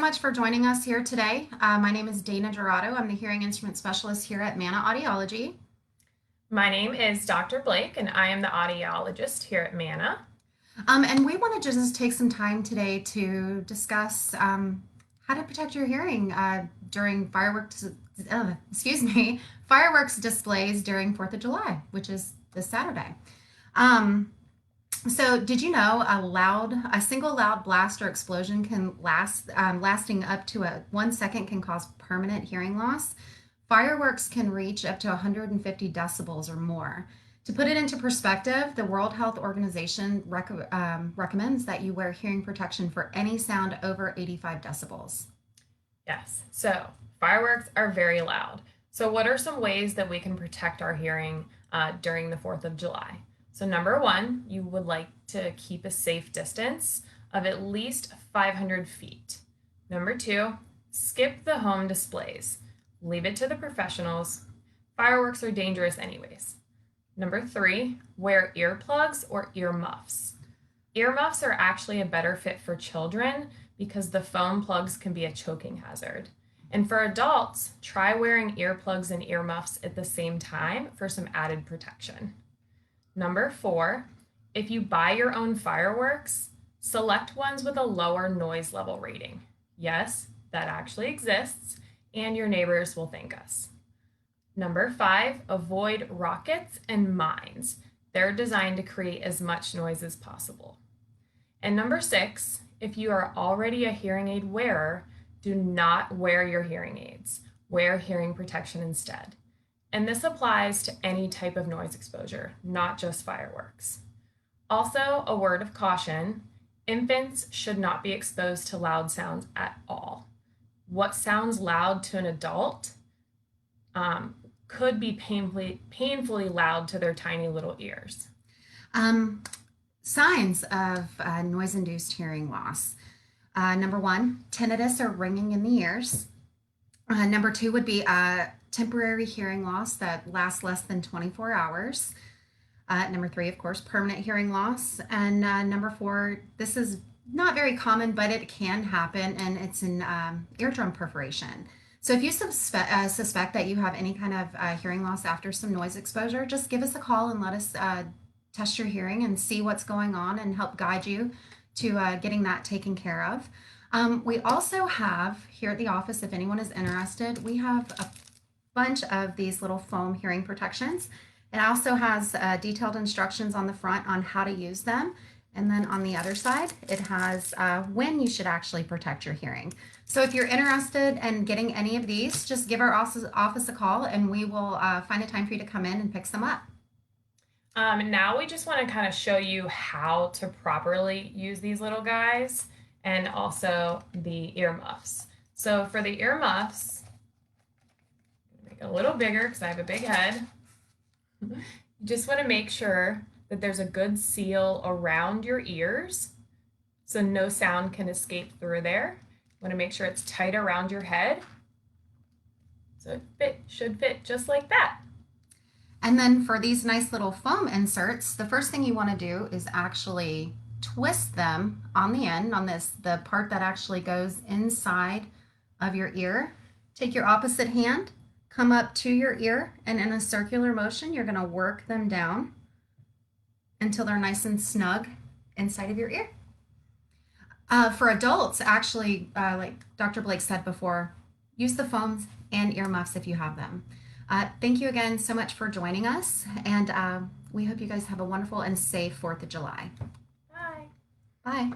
much for joining us here today. My name is Dana Dorado. I'm the hearing instrument specialist here at Manna Audiology. My name is Dr. Blake, and I am the audiologist here at Manna. And we wanted to just take some time today to discuss how to protect your hearing during fireworks displays during 4th of July, which is this Saturday. So, did you know a single loud blast or explosion can lasting up to 1 second can cause permanent hearing loss? Fireworks can reach up to 150 decibels or more. To put it into perspective, the World Health Organization recommends that you wear hearing protection for any sound over 85 decibels. Yes, so fireworks are very loud. So, what are some ways that we can protect our hearing during the 4th of July? So, number one, you would like to keep a safe distance of at least 500 feet. Number two, skip the home displays. Leave it to the professionals. Fireworks are dangerous anyways. Number three, wear earplugs or earmuffs. Earmuffs are actually a better fit for children because the foam plugs can be a choking hazard. And for adults, try wearing earplugs and earmuffs at the same time for some added protection. Number four, if you buy your own fireworks, select ones with a lower noise level rating. Yes, that actually exists, and your neighbors will thank us. Number five, avoid rockets and mines. They're designed to create as much noise as possible. And number six, if you are already a hearing aid wearer, do not wear your hearing aids. Wear hearing protection instead. And this applies to any type of noise exposure, not just fireworks. Also, a word of caution, infants should not be exposed to loud sounds at all. What sounds loud to an adult could be painfully loud to their tiny little ears. Signs of noise-induced hearing loss. Number one, tinnitus or ringing in the ears. Number two would be temporary hearing loss that lasts less than 24 hours. Number three, of course, permanent hearing loss. And number four, this is not very common, but it can happen, and it's an eardrum perforation. So if you suspect that you have any kind of hearing loss after some noise exposure, just give us a call and let us test your hearing and see what's going on and help guide you to getting that taken care of. We also have here at the office, if anyone is interested, we have a bunch of these little foam hearing protections. It also has detailed instructions on the front on how to use them. And then on the other side, it has when you should actually protect your hearing. So if you're interested in getting any of these, just give our office a call and we will find a time for you to come in and pick some up. Now we just want to kind of show you how to properly use these little guys and also the earmuffs. So for the earmuffs, make it a little bigger because I have a big head. You just want to make sure that there's a good seal around your ears so no sound can escape through there. You want to make sure it's tight around your head so it should fit just like that. And then for these nice little foam inserts, the first thing you want to do is actually twist them on the end, on the part that actually goes inside of your ear. Take your opposite hand, come up to your ear, and in a circular motion, you're going to work them down until they're nice and snug inside of your ear. For adults, actually, like Dr. Blake said before, use the foams and earmuffs if you have them. Thank you again so much for joining us, and we hope you guys have a wonderful and safe 4th of July. Bye. Bye.